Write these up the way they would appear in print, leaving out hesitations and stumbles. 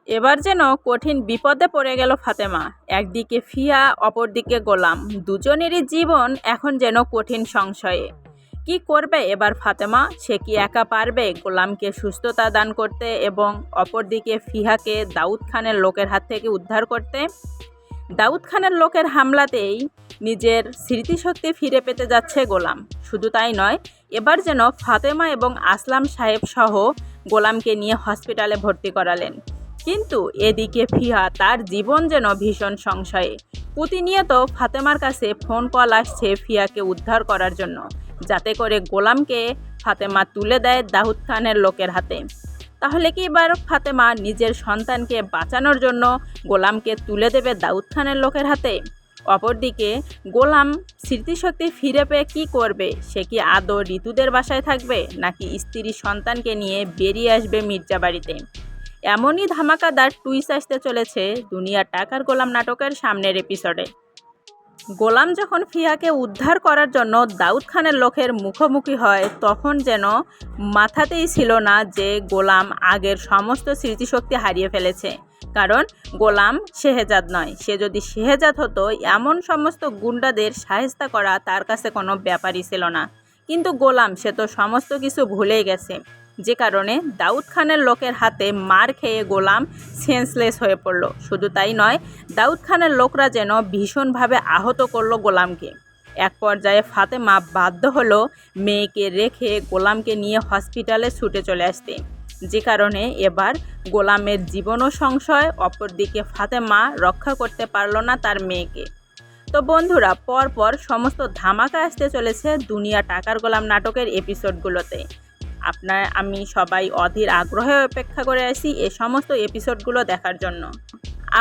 এবার যেন কঠিন বিপদে পড়ে গেল ফাতেমা। একদিকে ফিয়া, অপরদিকে গোলাম। দুজনেরই জীবন এখন যেন কঠিন সংশয়ে। কি করবে এবার ফাতেমা? সে কি একা পারবে গোলামকে সুস্থতা দান করতে এবং অপরদিকে ফিহাকে দাউদ খানের লোকের হাত থেকে উদ্ধার করতে? দাউদ খানের লোকের হামলাতেই নিজের স্মৃতিশক্তি ফিরে পেতে যাচ্ছে গোলাম। শুধু তাই নয়, এবার যেন ফাতেমা এবং আসলাম সাহেব সহ গোলামকে নিয়ে হসপিটালে ভর্তি করালেন। কিন্তু এদিকে ফিহা, তার জীবন যেন ভীষণ সংশয়ে। প্রতিনিয়ত ফাতেমার কাছে ফোন কল আসছে ফিয়াকে উদ্ধার করার জন্য, যাতে করে গোলামকে ফাতেমা তুলে দেয় দাউদ খানের লোকের হাতে। তাহলে কি এবার ফাতেমা নিজের সন্তানকে বাঁচানোর জন্য গোলামকে তুলে দেবে দাউদ খানের লোকের হাতে? অপরদিকে গোলাম স্মৃতিশক্তি ফিরে পেয়ে কী করবে? সে কি আদৌ ঋতুদের বাসায় থাকবে, নাকি স্ত্রী সন্তানকে নিয়ে বেরিয়ে আসবে মির্জা বাড়িতে? এমনই ধামাকাদার টুইস্ট আসতে চলেছে দুনিয়া টাকার গোলাম নাটকের সামনের এপিসোডে। গোলাম যখন ফিয়াকে উদ্ধার করার জন্য দাউদ খানের লোকের মুখোমুখি হয়, তখন যেন মাথাতেই ছিল না যে গোলাম আগের সমস্ত স্মৃতিশক্তি হারিয়ে ফেলেছে। কারণ গোলাম শেহজাদ নয়। সে যদি শেহজাদ হতো, এমন সমস্ত গুন্ডাদের সাহেস্তা করা তার কাছে কোনো ব্যাপারই ছিল না। কিন্তু গোলাম, সে তো সমস্ত কিছু ভুলেই গেছে, যে কারণে দাউদ খানের লোকের হাতে মার খেয়ে গোলাম সেন্সলেস হয়ে পড়ল। শুধু তাই নয়, দাউদ খানের লোকরা যেন ভীষণভাবে আহত করলো গোলামকে। এক পর্যায়ে ফাতেমা বাধ্য হলো মেয়েকে রেখে গোলামকে নিয়ে হসপিটালে ছুটে চলে আসতে, যে কারণে এবার গোলামের জীবনও সংশয়। অপরদিকে ফাতেমা রক্ষা করতে পারল না তার মেয়েকে। তো বন্ধুরা, পরপর সমস্ত ধামাকা আসতে চলেছে দুনিয়া টাকার গোলাম নাটকের এপিসোডগুলোতে। আমি সবাই অধীর আগ্রহে অপেক্ষা করে আছি এই সমস্ত এপিসোডগুলো দেখার জন্য।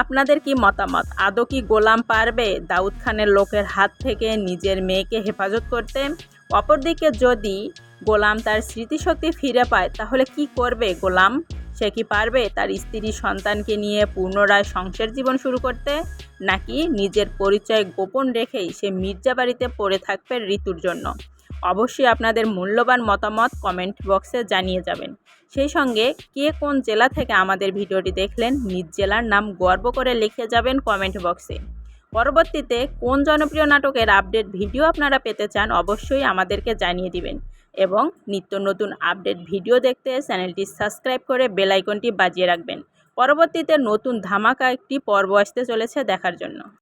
আপনাদের কি মতামত? আদৌ কি গোলাম পারবে দাউদ খানের লোকের হাত থেকে নিজের মেয়েকে হেফাজত করতে? অপরদিকে যদি গোলাম তার স্মৃতিশক্তি ফিরে পায়, তাহলে কি করবে গোলাম? সে কি পারবে তার স্ত্রী সন্তানকে নিয়ে পুনরায় সংসার জীবন শুরু করতে, নাকি নিজের পরিচয় গোপন রেখেই সে মির্জা বাড়িতে পড়ে থাকবে ঋতুর জন্য? অবশ্যই আপনাদের মূল্যবান মতামত কমেন্ট বক্সে জানিয়ে যাবেন। সেই সঙ্গে কে কোন জেলা থেকে আমাদের ভিডিওটি দেখলেন, নিজ জেলার নাম গর্ব করে লিখে যাবেন কমেন্ট বক্সে। পরবর্তীতে কোন জনপ্রিয় নাটকের আপডেট ভিডিও আপনারা পেতে চান, অবশ্যই আমাদেরকে জানিয়ে দিবেন। এবং নিত্য নতুন আপডেট ভিডিও দেখতে চ্যানেলটি সাবস্ক্রাইব করে বেল আইকনটি বাজিয়ে রাখবেন। পরবর্তীতে নতুন ধামাকা একটি পর্ব আসতে চলেছে দেখার জন্য।